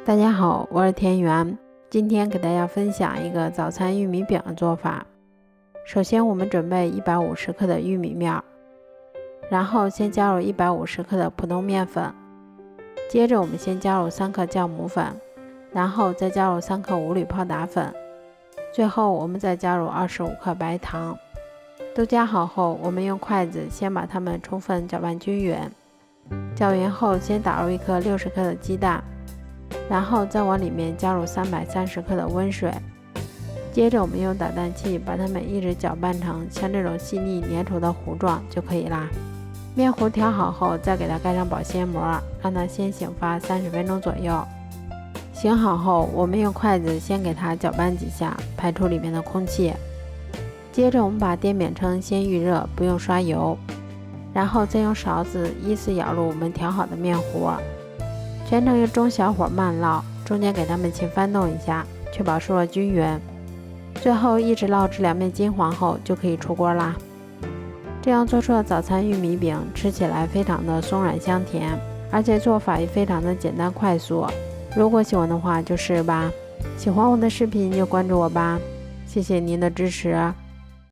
大家好，我是田园，今天给大家分享一个早餐玉米饼的做法。首先我们准备150克的玉米面，然后先加入150克的普通面粉，接着我们先加入3克酵母粉，然后再加入3克无铝泡打粉，最后我们再加入25克白糖。都加好后，我们用筷子先把它们充分搅拌均匀。搅匀后，先打入1颗60克的鸡蛋，然后再往里面加入330克的温水，接着我们用打蛋器把它们一直搅拌成像这种细腻粘稠的糊状就可以啦。面糊调好后，再给它盖上保鲜膜，让它先醒发30分钟左右。醒好后，我们用筷子先给它搅拌几下，排出里面的空气。接着我们把电饼铛先预热，不用刷油，然后再用勺子依次舀入我们调好的面糊，全程用中小火慢烙，中间给它们轻翻动一下，确保受热均匀。最后一直烙至两面金黄后就可以出锅啦。这样做出的早餐玉米饼吃起来非常的松软香甜，而且做法也非常的简单快速。如果喜欢的话就试吧，喜欢我的视频就关注我吧，谢谢您的支持。